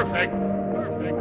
Perfect. Perfect.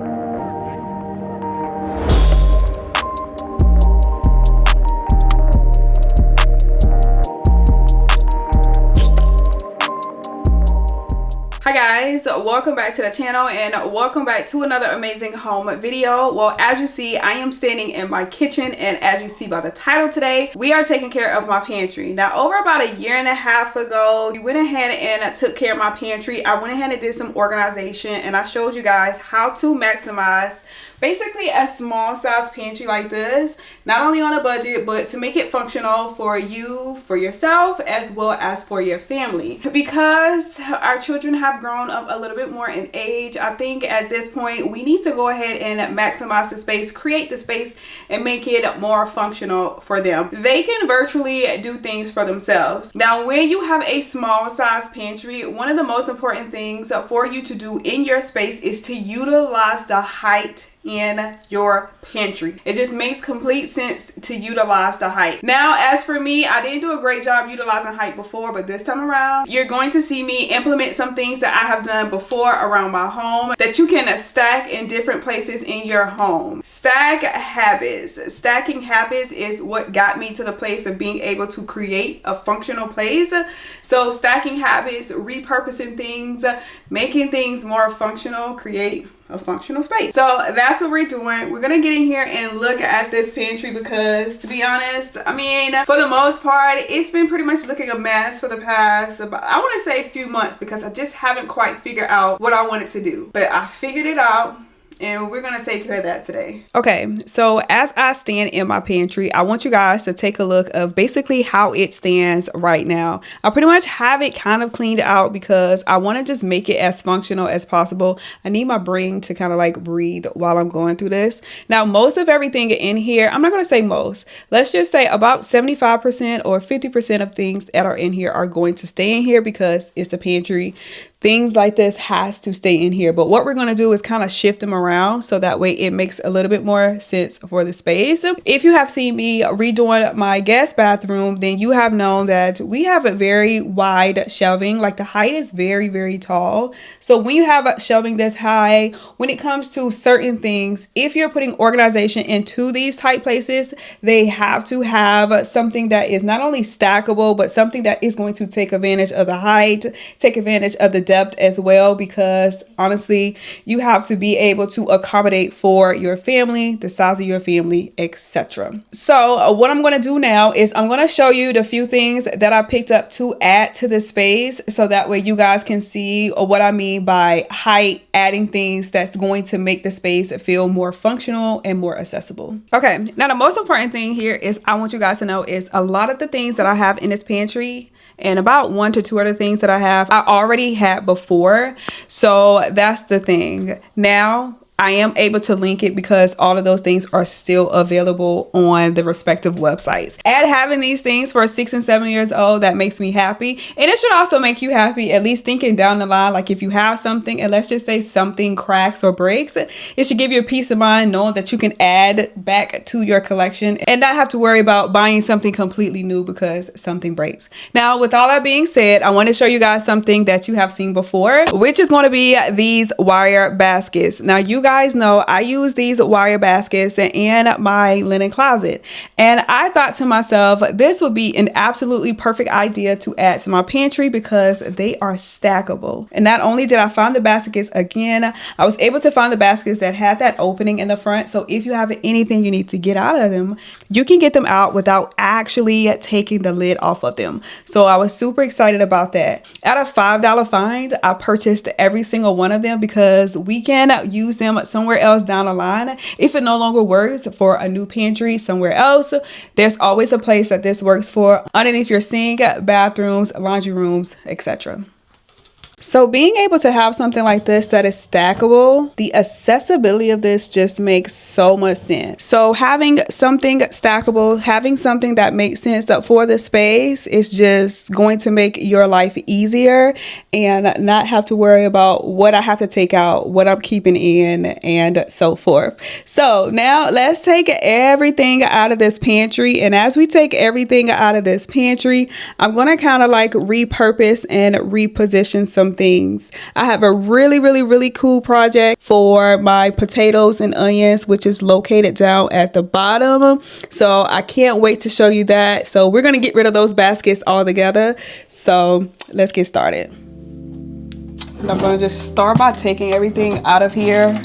Hi guys, welcome back to the channel and welcome back to another amazing home video. Well, as you see, I am standing in my kitchen, and as you see by the title today, we are taking care of my pantry. Now, over about a year and a half ago, we went ahead and took care of my pantry. I went ahead and did some organization, and I showed you guys how to maximize basically a small size pantry like this, not only on a budget, but to make it functional for you, for yourself, as well as for your family. Because our children have grown up a little bit more in age, I think at this point we need to go ahead and maximize the space, create the space, and make it more functional for them. They can virtually do things for themselves. Now, when you have a small size pantry, one of the most important things for you to do in your space is to utilize the height in your pantry. It just makes complete sense to utilize the height. Now, as for me, I didn't do a great job utilizing height before, but this time around, you're going to see me implement some things that I have done before around my home that you can stack in different places in your home. Stack habits. Stacking habits is what got me to the place of being able to create a functional place. So stacking habits, repurposing things, making things more functional, create a functional space. So that's what we're doing. We're gonna get in here and look at this pantry because, to be honest, I mean, for the most part, it's been pretty much looking a mess for the past about, I want to say, a few months, because I just haven't quite figured out what I wanted to do. But I figured it out, and we're gonna take care of that today. Okay, so as I stand in my pantry, I want you guys to take a look of basically how it stands right now. I pretty much have it kind of cleaned out because I want to just make it as functional as possible. I need my brain to kind of like breathe while I'm going through this. Now, most of everything in here, I'm not gonna say most, let's just say about 75% or 50% of things that are in here are going to stay in here because it's the pantry. Things like this has to stay in here, but what we're going to do is kind of shift them around so that way it makes a little bit more sense for the space. If you have seen me redoing my guest bathroom, then you have known that we have a very wide shelving. Like, the height is very, very tall. So when you have a shelving this high, when it comes to certain things, if you're putting organization into these tight places, they have to have something that is not only stackable, but something that is going to take advantage of the height, take advantage of the depth as well, because honestly, you have to be able to accommodate for your family, the size of your family, etc. So what I'm going to do now is I'm going to show you the few things that I picked up to add to the space, so that way you guys can see what I mean by height, adding things that's going to make the space feel more functional and more accessible. Okay, now the most important thing here is I want you guys to know is a lot of the things that I have in this pantry, and about 1 to 2 other things that I have, I already had before. So that's the thing. Now I am able to link it because all of those things are still available on the respective websites. And having these things for 6 and 7 years old, that makes me happy. And it should also make you happy, at least thinking down the line, like if you have something and let's just say something cracks or breaks, it should give you a peace of mind knowing that you can add back to your collection and not have to worry about buying something completely new because something breaks. Now, with all that being said, I want to show you guys something that you have seen before, which is going to be these wire baskets. Now, you guys know I use these wire baskets in my linen closet, and I thought to myself, this would be an absolutely perfect idea to add to my pantry because they are stackable. And not only did I find the baskets, again, I was able to find the baskets that has that opening in the front, so if you have anything you need to get out of them, you can get them out without actually taking the lid off of them. So I was super excited about that. Out of $5 finds, I purchased every single one of them because we can use them somewhere else down the line. If it no longer works for a new pantry somewhere else, there's always a place that this works for underneath your sink, bathrooms, laundry rooms, etc. So being able to have something like this that is stackable, the accessibility of this just makes so much sense. So having something stackable, having something that makes sense for the space is just going to make your life easier and not have to worry about what I have to take out, what I'm keeping in, and so forth. So now let's take everything out of this pantry. And as we take everything out of this pantry, I'm going to kind of like repurpose and reposition some random things. I have a really cool project for my potatoes and onions, which is located down at the bottom. So I can't wait to show you that. So we're going to get rid of those baskets all together. So let's get started. And I'm going to just start by taking everything out of here.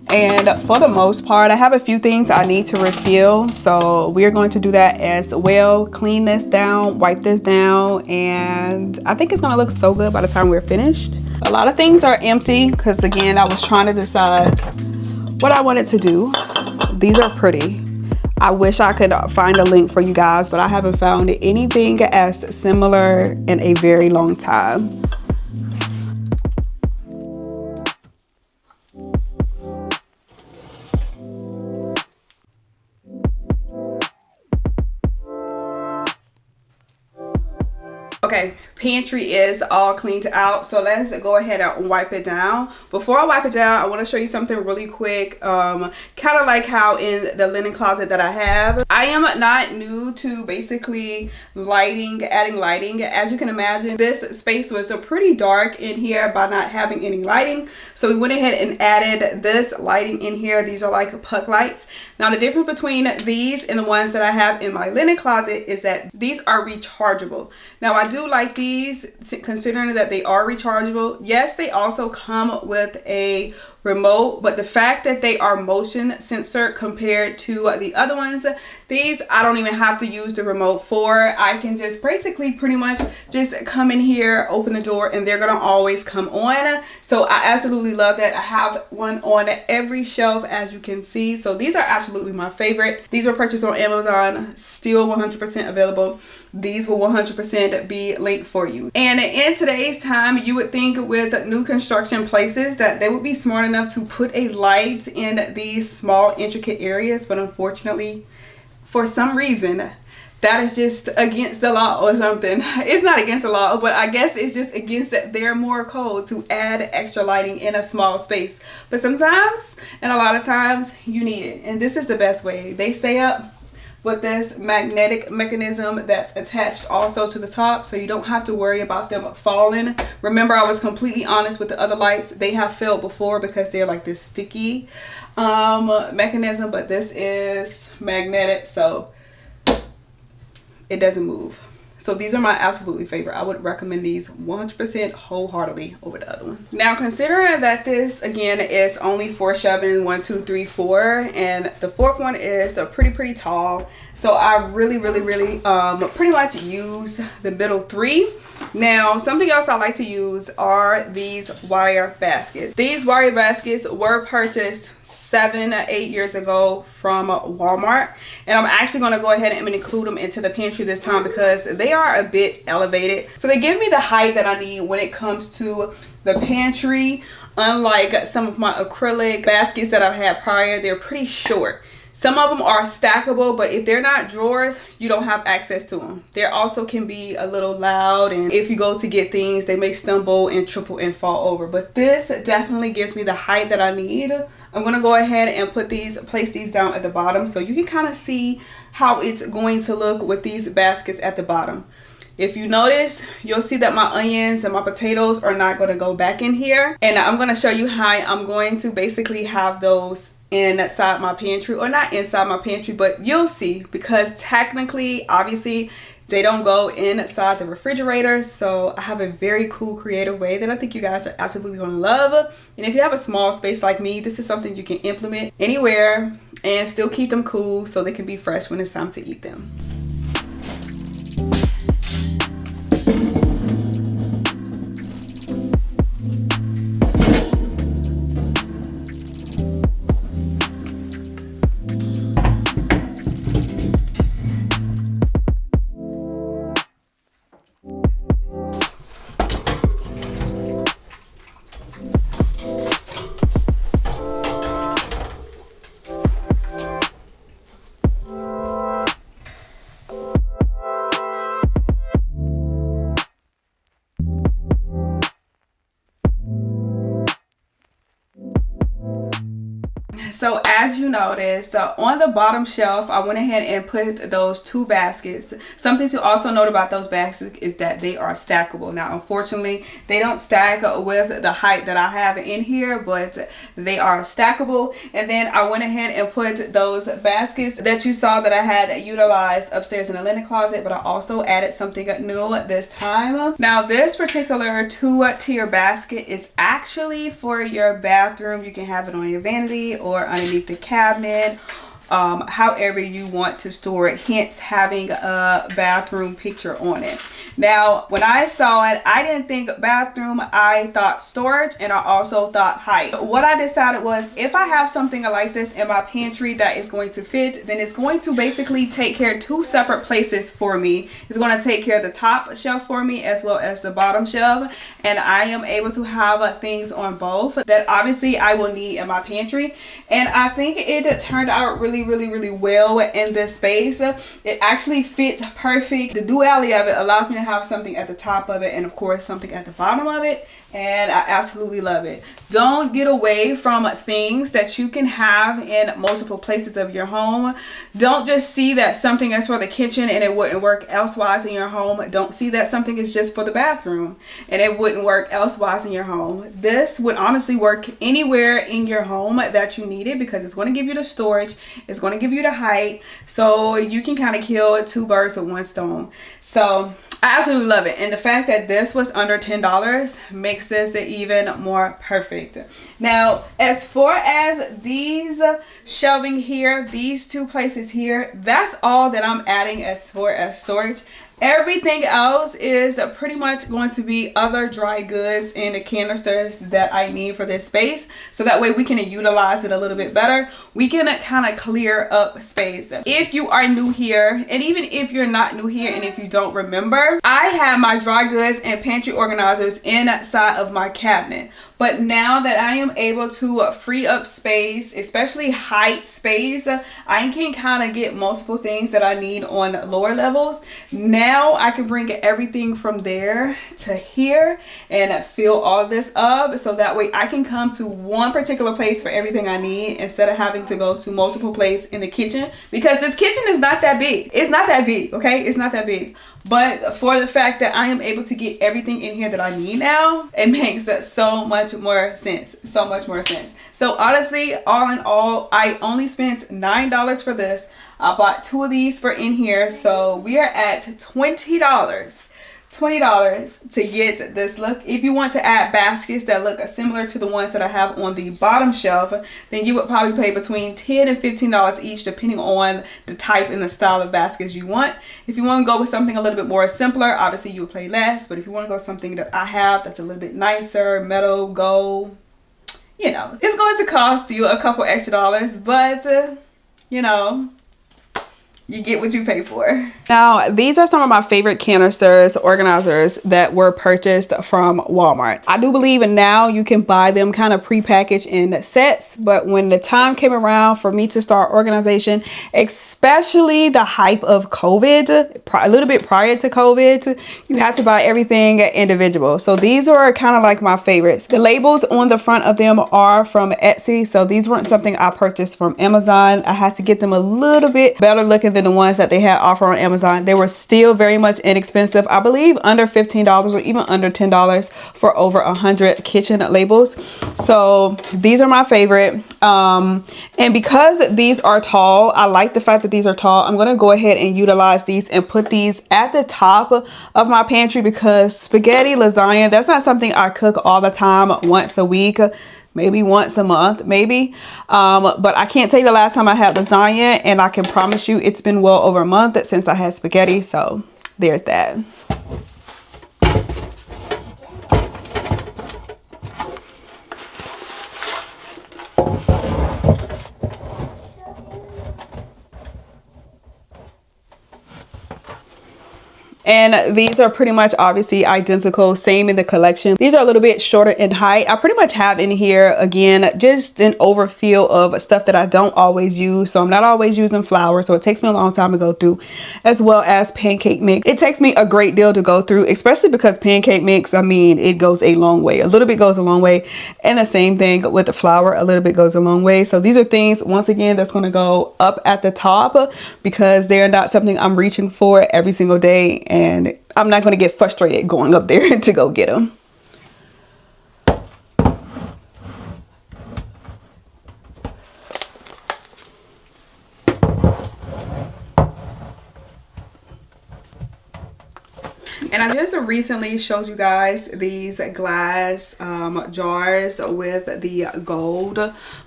And for the most part, I have a few things I need to refill. So we're going to do that as well. Clean this down, wipe this down, and I think it's going to look so good by the time we're finished. A lot of things are empty because, again, I was trying to decide what I wanted to do. These are pretty. I wish I could find a link for you guys, but I haven't found anything as similar in a very long time. Okay, pantry is all cleaned out, so let's go ahead and wipe it down. Before I wipe it down, I want to show you something really quick, kind of like how in the linen closet that I have. I am not new to basically adding lighting. As you can imagine, this space was pretty dark in here by not having any lighting, so we went ahead and added this lighting in here. These are like puck lights. Now the difference between these and the ones that I have in my linen closet is that these are rechargeable. Now I do like these, considering that they are rechargeable. Yes, they also come with a remote, but the fact that they are motion sensor compared to the other ones, these I don't even have to use the remote for. I can just basically pretty much just come in here, open the door, and they're gonna always come on. So I absolutely love that. I have one on every shelf, as you can see. So these are absolutely my favorite. These were purchased on Amazon, still 100% available. These will 100% be linked for you. And in today's time, you would think with new construction places that they would be smart enough to put a light in these small intricate areas, but unfortunately, for some reason, that is just against the law or something. It's not against the law, but I guess it's just against their moral code to add extra lighting in a small space. But sometimes, and a lot of times, you need it. And this is the best way. They stay up with this magnetic mechanism that's attached also to the top, so you don't have to worry about them falling. Remember, I was completely honest with the other lights. They have failed before because they're like this sticky mechanism, but this is magnetic, so it doesn't move. So these are my absolutely favorite. I would recommend these 100% wholeheartedly over the other one. Now, considering that this again is only 4 shelving, 1, 2, 3, 4, and the fourth one is pretty tall, so I really pretty much use the middle 3. Now, something else I like to use are these wire baskets. These wire baskets were purchased 7 or 8 years ago from Walmart, and I'm actually going to go ahead and include them into the pantry this time because they are a bit elevated. So they give me the height that I need when it comes to the pantry. Unlike some of my acrylic baskets that I've had prior, they're pretty short. Some of them are stackable, but if they're not drawers, you don't have access to them. They also can be a little loud, and if you go to get things, they may stumble and triple and fall over. But this definitely gives me the height that I need. I'm gonna go ahead and place these down at the bottom so you can kind of see how it's going to look with these baskets at the bottom. If you notice, you'll see that my onions and my potatoes are not going to go back in here, and I'm going to show you how I'm going to basically have those inside my pantry, or not inside my pantry, but you'll see, because technically, obviously, they don't go inside the refrigerator. So I have a very cool creative way that I think you guys are absolutely going to love. And if you have a small space like me, this is something you can implement anywhere and still keep them cool so they can be fresh when it's time to eat them. So as you noticed, on the bottom shelf, I went ahead and put those 2 baskets. Something to also note about those baskets is that they are stackable. Now, unfortunately, they don't stack with the height that I have in here, but they are stackable. And then I went ahead and put those baskets that you saw that I had utilized upstairs in the linen closet, but I also added something new this time. Now, this particular 2-tier basket is actually for your bathroom. You can have it on your vanity or underneath the cabinet, however you want to store it, hence having a bathroom picture on it. Now, when I saw it, I didn't think bathroom, I thought storage, and I also thought height. What I decided was, if I have something like this in my pantry that is going to fit, then it's going to basically take care of 2 separate places for me. It's going to take care of the top shelf for me as well as the bottom shelf, and I am able to have things on both that obviously I will need in my pantry. And I think it turned out really well in this space. It actually fits perfect. The duality of it allows me to have something at the top of it and of course something at the bottom of it, and I absolutely love it. Don't get away from things that you can have in multiple places of your home. Don't just see that something is for the kitchen and it wouldn't work elsewise in your home. Don't see that something is just for the bathroom and it wouldn't work elsewise in your home. This would honestly work anywhere in your home that you need it, because it's going to give you the storage, it's going to give you the height, so you can kind of kill 2 birds with 1 stone. So I absolutely love it, and the fact that this was under $10 makes this even more perfect. Now, as far as these shelving here, these 2 places here, that's all that I'm adding as far as storage. Everything else is pretty much going to be other dry goods and the canisters that I need for this space, so that way we can utilize it a little bit better. We can kind of clear up space. If you are new here, and even if you're not new here and if you don't remember, I have my dry goods and pantry organizers inside of my cabinet. But now that I am able to free up space, especially height space, I can kind of get multiple things that I need on lower levels. Now I can bring everything from there to here and fill all of this up, so that way I can come to one particular place for everything I need instead of having to go to multiple places in the kitchen, because this kitchen is not that big. It's not that big, okay? It's not that big. But for the fact that I am able to get everything in here that I need now, it makes so much more sense. So much more sense. So honestly, all in all, I only spent $9 for this. I bought 2 of these for in here. So we are at $20 to get this look. If you want to add baskets that look similar to the ones that I have on the bottom shelf, then you would probably pay between $10 and $15 each, depending on the type and the style of baskets you want. If you want to go with something a little bit more simpler, obviously you would pay less. But if you want to go with something that I have that's a little bit nicer, metal, gold, you know, it's going to cost you a couple extra dollars, but you know, you get what you pay for. Now, these are some of my favorite canisters, organizers that were purchased from Walmart. I do believe now you can buy them kind of pre-packaged in sets, but when the time came around for me to start organization, especially the hype of COVID, a little bit prior to COVID, you had to buy everything individual. So these are kind of like my favorites. The labels on the front of them are from Etsy, so these weren't something I purchased from Amazon. I had to get them a little bit better looking than the ones that they had offer on Amazon. They were still very much inexpensive. I believe under $15 or even under $10 for over 100 kitchen labels. So these are my favorite. And because these are tall, I like the fact that these are tall. I'm going to go ahead and utilize these and put these at the top of my pantry, because spaghetti, lasagna, that's not something I cook all the time, once a week, maybe once a month, maybe. But I can't tell you the last time I had lasagna, and I can promise you it's been well over a month since I had spaghetti. So there's that. And these are pretty much obviously identical, same in the collection. These are a little bit shorter in height. I pretty much have in here, again, just an overfill of stuff that I don't always use. So I'm not always using flour, so it takes me a long time to go through, as well as pancake mix. It takes me a great deal to go through, especially because pancake mix, I mean, it goes a long way. A little bit goes a long way. And the same thing with the flour, a little bit goes a long way. So these are things, once again, that's going to go up at the top because they're not something I'm reaching for every single day. And I'm not going to get frustrated going up there to go get them. And I just recently showed you guys these glass jars with the gold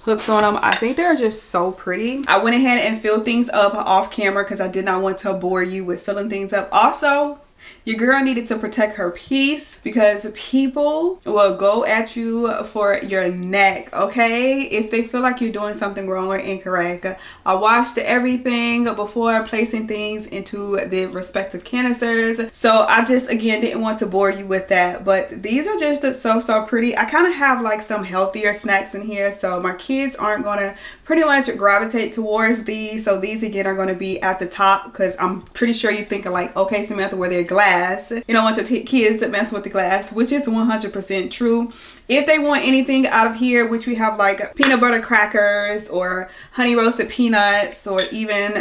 hooks on them. I think they're just so pretty. I went ahead and filled things up off camera because I did not want to bore you with filling things up. Also, your girl needed to protect her peace because people will go at you for your neck, okay? If they feel like you're doing something wrong or incorrect. I washed everything before placing things into the respective canisters. So I just, again, didn't want to bore you with that. But these are just so pretty. I kind of have like some healthier snacks in here. So my kids aren't going to pretty much gravitate towards these. So these, again, are going to be at the top because I'm pretty sure you're thinking like, okay, Samantha, where they're glass. You don't want your kids to mess with the glass, which is 100% true. If they want anything out of here, which we have like peanut butter crackers or honey roasted peanuts, or even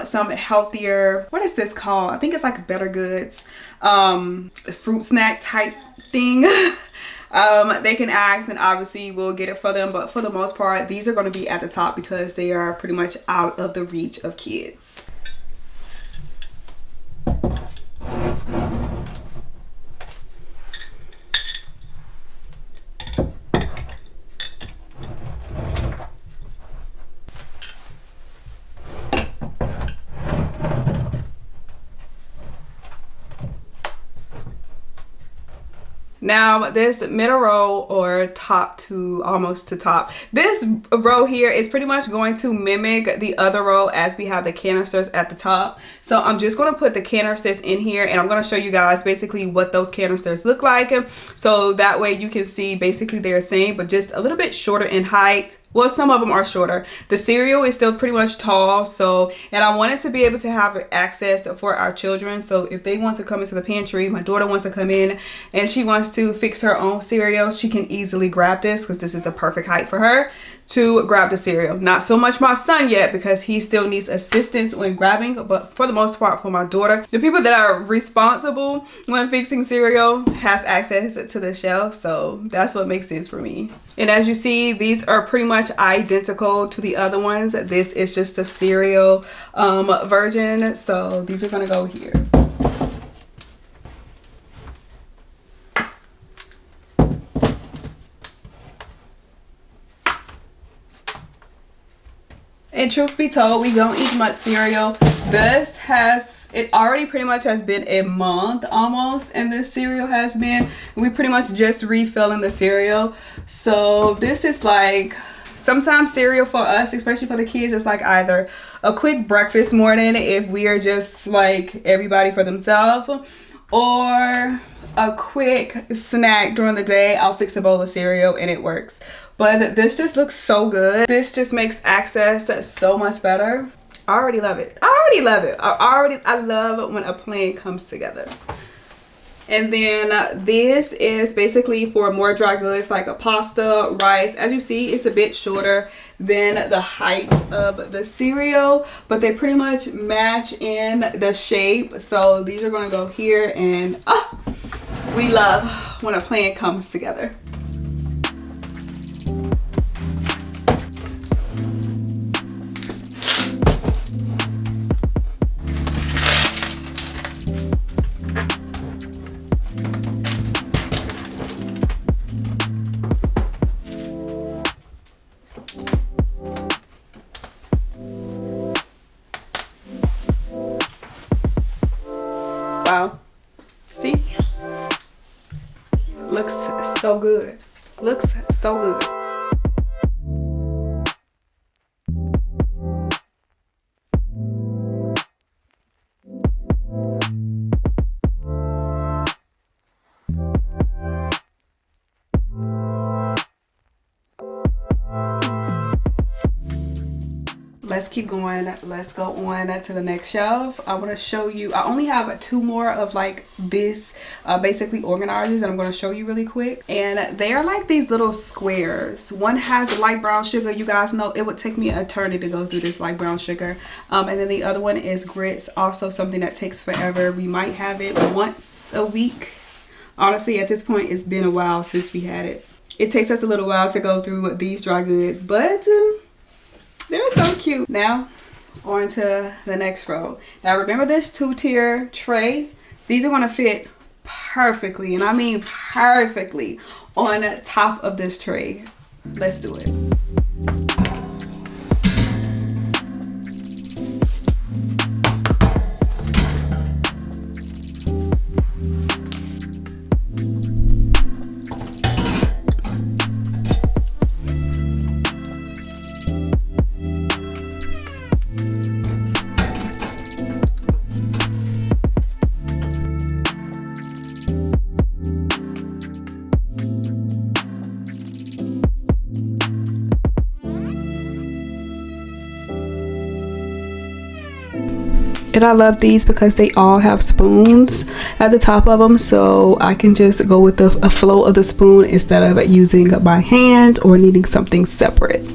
some healthier, what is this called? I think it's like Better Goods, fruit snack type thing. They can ask and obviously we'll get it for them, but for the most part these are going to be at the top because they are pretty much out of the reach of kids. Now this middle row, or top to almost to top, this row here is pretty much going to mimic the other row as we have the canisters at the top. So I'm just going to put the canisters in here and I'm going to show you guys basically what those canisters look like. So that way you can see basically they're the same but just a little bit shorter in height. Well, some of them are shorter. The cereal is still pretty much tall. So, and I wanted to be able to have access for our children. So if they want to come into the pantry, my daughter wants to come in and she wants to fix her own cereal, she can easily grab this because this is the perfect height for her to grab the cereal. Not so much my son yet because he still needs assistance when grabbing, but for the most part for my daughter, the people that are responsible when fixing cereal has access to the shelf. So that's what makes sense for me. And as you see, these are pretty much identical to the other ones. This is just a cereal version. So these are gonna go here. And truth be told, we don't eat much cereal. It already pretty much has been a month almost, and this cereal has been, we pretty much just refilling the cereal. So this is like, sometimes cereal for us, especially for the kids, is like either a quick breakfast morning if we are just like everybody for themselves, or a quick snack during the day. I'll fix a bowl of cereal and it works. But this just looks so good. This just makes access so much better. I already love it. I already love it. I love when a plan comes together. And then this is basically for more dry goods like a pasta, rice. As you see, it's a bit shorter than the height of the cereal, but they pretty much match in the shape. So these are going to go here, and we love when a plan comes together. Wow. See? Looks so good. Looks so good. let's keep going. Let's go on to the next shelf. I want to show you, I only have 2 more of like this basically organizers that I'm going to show you really quick, and they are like these little squares. One has light brown sugar. You guys know it would take me an eternity to go through this light brown sugar, and then the other one is grits, also something that takes forever. We might have it once a week. Honestly, at this point it's been a while since we had it. It takes us a little while to go through these dry goods, but they're so cute. Now on to the next row. Now remember this 2-tier tray? These are going to fit perfectly, and I mean perfectly, on top of this tray. Let's do it. And I love these because they all have spoons at the top of them, so I can just go with the flow of the spoon instead of using my hand or needing something separate.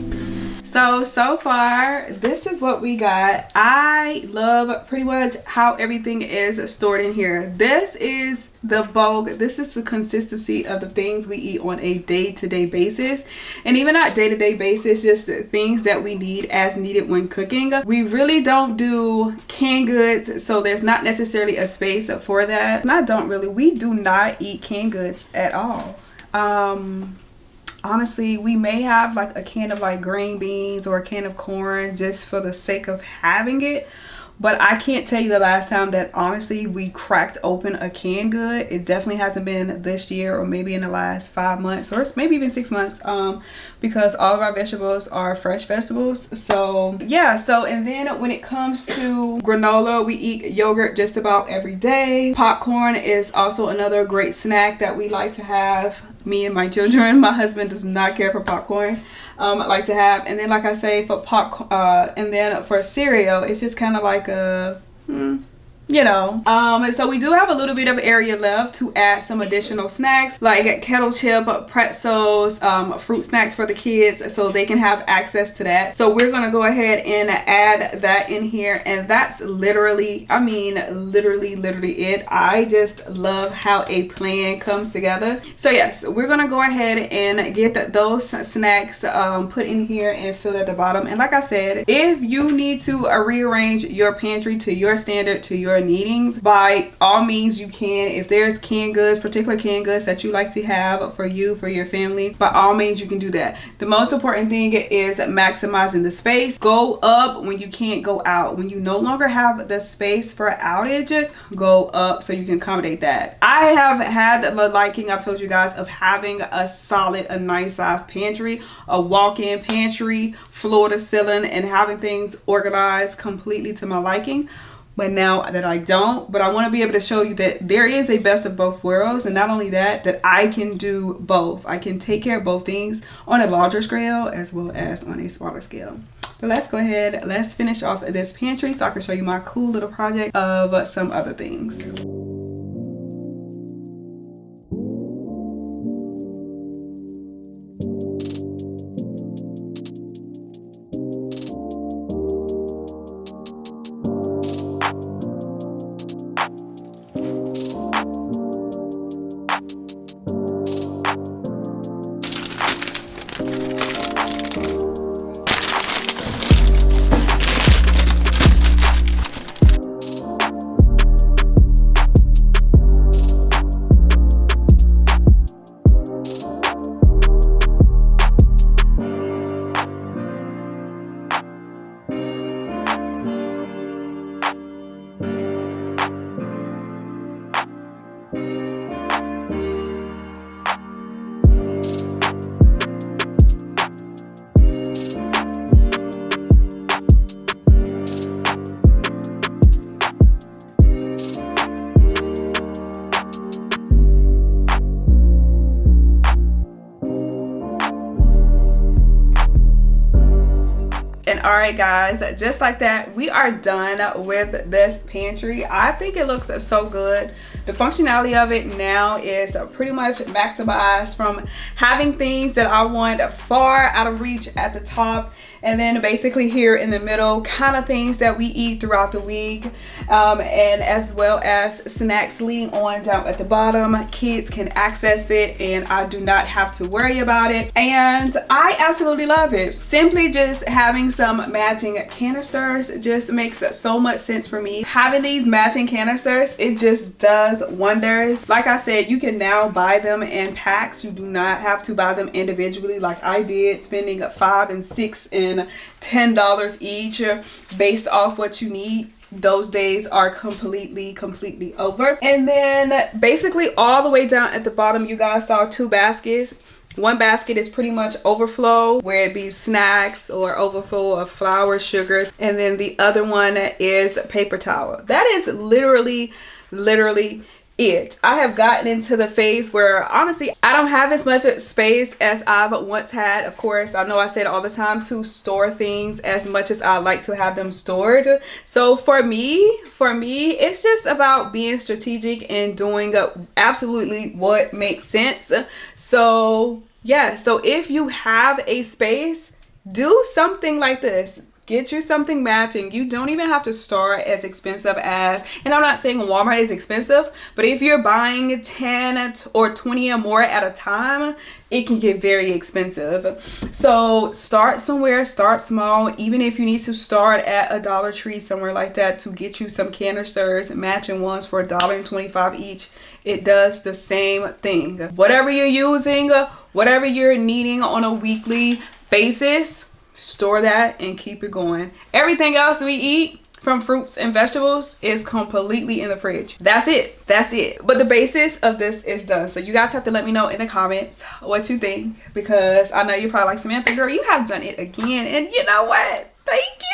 So far this is what we got. I love pretty much how everything is stored in here. This is the bulk. This is the consistency of the things we eat on a day-to-day basis, and even not day-to-day basis, just things that we need as needed when cooking. We really don't do canned goods, so there's not necessarily a space for that. And we do not eat canned goods at all. Honestly, we may have like a can of like green beans or a can of corn just for the sake of having it, but I can't tell you the last time that honestly we cracked open a canned good. It definitely hasn't been this year, or maybe in the last 5 months, or maybe even 6 months, because all of our vegetables are fresh vegetables. So yeah, and then when it comes to granola, we eat yogurt just about every day. Popcorn is also another great snack that we like to have, me and my children. My husband does not care for popcorn. I like to have, and then like I say, for popcorn, and then for cereal, it's just kind of like a you know. So we do have a little bit of area left to add some additional snacks like kettle chip, pretzels, fruit snacks for the kids, so they can have access to that. So we're gonna go ahead and add that in here, and that's literally, I mean literally it. I just love how a plan comes together. So yes, we're gonna go ahead and get those snacks put in here and filled at the bottom. And like I said, if you need to rearrange your pantry to your standard, to your needings, by all means you can. If there's canned goods, particular canned goods that you like to have for you, for your family, by all means you can do that. The most important thing is maximizing the space. Go up when you can't go out. When you no longer have the space for outage, go up so you can accommodate that. I have had the liking, I've told you guys, of having a solid, a nice size pantry, a walk-in pantry, floor to ceiling, and having things organized completely to my liking. But now that I don't, but I want to be able to show you that there is a best of both worlds, and not only that, that I can do both. I can take care of both things on a larger scale as well as on a smaller scale. But let's go ahead, let's finish off this pantry so I can show you my cool little project of some other things. And all right guys, just like that, we are done with this pantry. I think it looks so good. The functionality of it now is pretty much maximized from having things that I want far out of reach at the top, and then basically here in the middle, kind of things that we eat throughout the week, and as well as snacks leading on down at the bottom. Kids can access it and I do not have to worry about it, and I absolutely love it. Simply just having some matching canisters just makes so much sense for me. Having these matching canisters, it just does wonders. Like I said, you can now buy them in packs. You do not have to buy them individually like I did, spending $5 and $6 and $10 each based off what you need. Those days are completely over. And then basically all the way down at the bottom, you guys saw 2 baskets. One basket is pretty much overflow, where it be snacks or overflow of flour, sugar, and then the other one is paper towel. That is literally it. I have gotten into the phase where honestly I don't have as much space as I've once had. Of course, I know I said all the time to store things as much as I like to have them stored. So for me it's just about being strategic and doing absolutely what makes sense. So yeah, so if you have a space, do something like this. Get you something matching. You don't even have to start as expensive as, and I'm not saying Walmart is expensive, but if you're buying 10 or 20 or more at a time, it can get very expensive. So start somewhere, start small. Even if you need to start at a Dollar Tree, somewhere like that, to get you some canisters, matching ones for $1.25 each. It does the same thing. Whatever you're using, whatever you're needing on a weekly basis, store that and keep it going. Everything else we eat, from fruits and vegetables, is completely in the fridge. That's it. But the basis of this is done. So you guys have to let me know in the comments what you think, because I know you're probably like, Samantha, girl, you have done it again. And you know what? Thank you.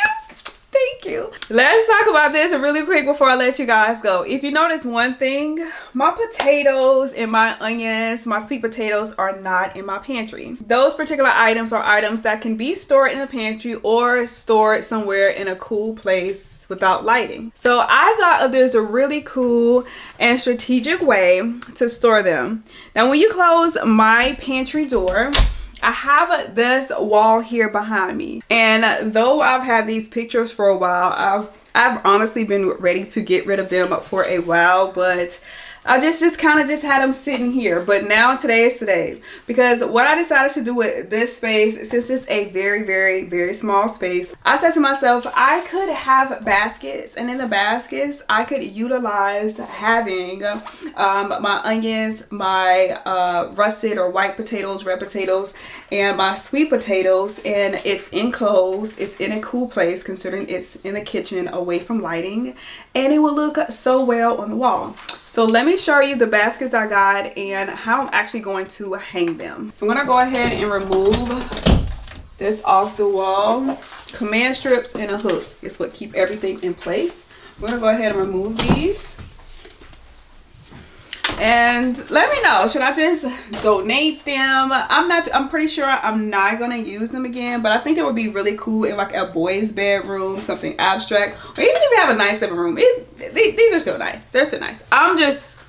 Let's talk about this really quick before I let you guys go. If you notice one thing, my potatoes and my onions, my sweet potatoes, are not in my pantry. Those particular items are items that can be stored in the pantry or stored somewhere in a cool place without lighting. So I thought there's a really cool and strategic way to store them. Now when you close my pantry door, I have this wall here behind me, and though I've had these pictures for a while, I've honestly been ready to get rid of them for a while, but I just kind of had them sitting here. But now today is today, because what I decided to do with this space, since it's a very small space, I said to myself, I could have baskets, and in the baskets I could utilize having my onions, my russet or white potatoes, red potatoes, and my sweet potatoes, and it's enclosed, it's in a cool place considering it's in the kitchen away from lighting, and it will look so well on the wall. So let me show you the baskets I got and how I'm actually going to hang them. So I'm going to go ahead and remove this off the wall. Command strips and a hook is what keep everything in place. I'm going to go ahead and remove these. And let me know, should I just donate them? I'm pretty sure I'm not gonna use them again, but I think it would be really cool in like a boy's bedroom, something abstract, or even if you have a nice living room. These are so nice. They're so nice. I'm just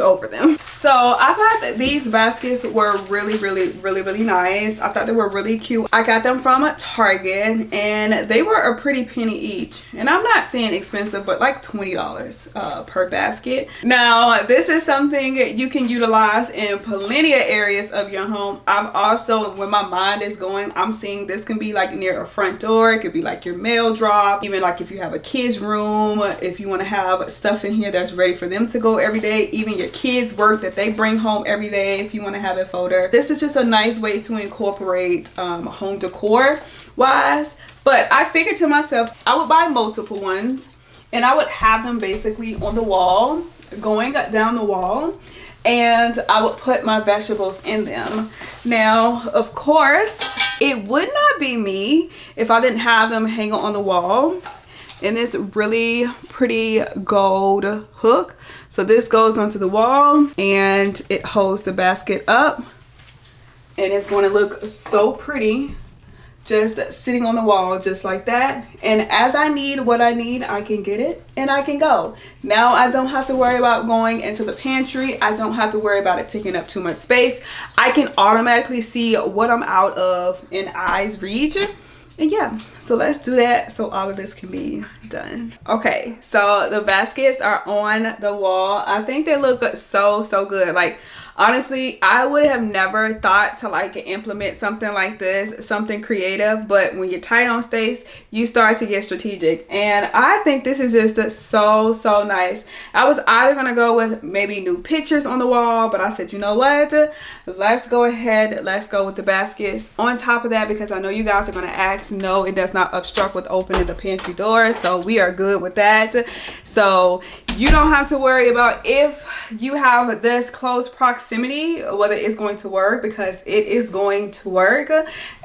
over them. So I thought that these baskets were really nice. I thought they were really cute. I got them from Target and they were a pretty penny each. And I'm not saying expensive, but like $20 per basket. Now this is something you can utilize in plenty of areas of your home. I've also, when my mind is going, I'm seeing this can be like near a front door. It could be like your mail drop, even like if you have a kid's room, if you want to have stuff in here that's ready for them to go every day, even your kids' work that they bring home every day, if you want to have a folder. This is just a nice way to incorporate home decor wise. But I figured to myself, I would buy multiple ones and I would have them basically on the wall, going down the wall, and I would put my vegetables in them. Now, of course, it would not be me if I didn't have them hanging on the wall in this really pretty gold hook. So this goes onto the wall and it holds the basket up, and it's going to look so pretty just sitting on the wall just like that. And as I need what I need, I can get it and I can go. Now I don't have to worry about going into the pantry. I don't have to worry about it taking up too much space. I can automatically see what I'm out of in eyes reach. And yeah, so let's do that so all of this can be done. Okay, so the baskets are on the wall. I think they look so good. Like, honestly, I would have never thought to like implement something like this, something creative, but when you're tight on space, you start to get strategic. And I think this is just so nice. I was either gonna go with maybe new pictures on the wall, but I said, you know what? Let's go ahead, let's go with the baskets on top of that, because I know you guys are gonna ask. No, it does not obstruct with opening the pantry door, so we are good with that. So you don't have to worry about if you have this close proximity whether it's going to work, because it is going to work.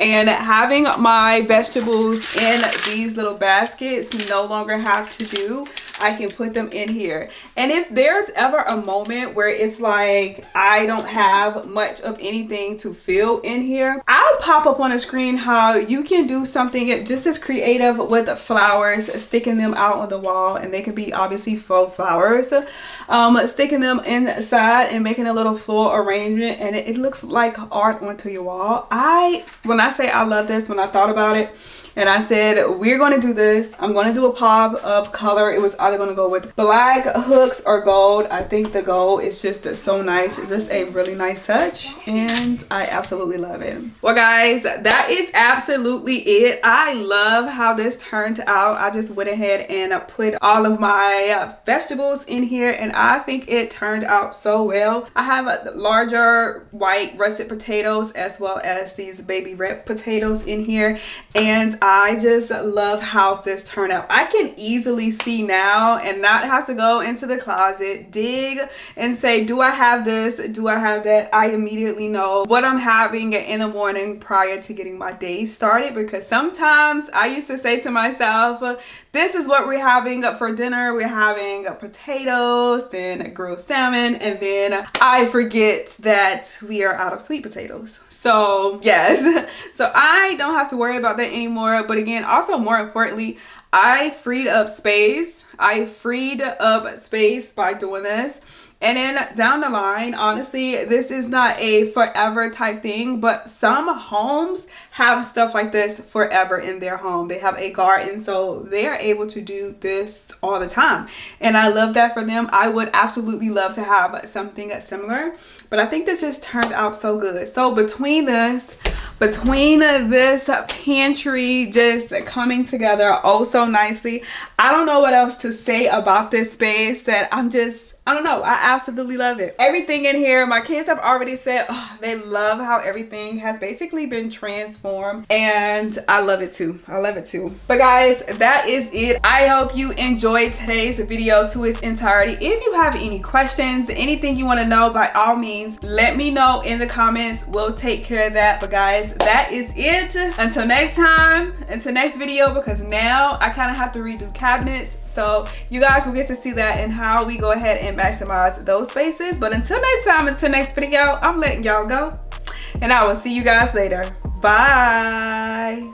And having my vegetables in these little baskets no longer have to do. I can put them in here. And if there's ever a moment where it's like I don't have much of anything to fill in here, I'll pop up on the screen how you can do something just as creative with the flowers, sticking them out on the wall, and they can be obviously faux flowers, sticking them inside and making a little floral arrangement, and it looks like art onto your wall. When I say I love this, when I thought about it and I said we're going to do this, I'm going to do a pop of color. It was either going to go with black hooks or gold. I think the gold is just so nice. It's just a really nice touch and I absolutely love it. Well guys, that is absolutely it. I love how this turned out. I just went ahead and put all of my vegetables in here and I think it turned out so well. I have larger white russet potatoes as well as these baby red potatoes in here, and I just love how this turned out. I can easily see now and not have to go into the closet, dig and say, do I have this? Do I have that? I immediately know what I'm having in the morning prior to getting my day started, because sometimes I used to say to myself, this is what we're having for dinner. We're having potatoes, then grilled salmon, and then I forget that we are out of sweet potatoes. So yes, so I don't have to worry about that anymore. But again, also more importantly, I freed up space. I freed up space by doing this. And then down the line, honestly, this is not a forever type thing, but some homes have stuff like this forever in their home. They have a garden, so they are able to do this all the time. And I love that for them. I would absolutely love to have something similar, but I think this just turned out so good. So between this pantry just coming together oh so nicely, I don't know what else to say about this space. That I don't know, I absolutely love it. Everything in here, my kids have already said they love how everything has basically been transformed, and I love it too. I love it too. But guys, that is it. I hope you enjoyed today's video to its entirety. If you have any questions, anything you want to know, by all means, let me know in the comments. We'll take care of that. But guys, that is it. Until next time, until next video, because now I kind of have to redo cabinets. So you guys will get to see that and how we go ahead and maximize those spaces. But until next time, until next video, I'm letting y'all go. And I will see you guys later. Bye.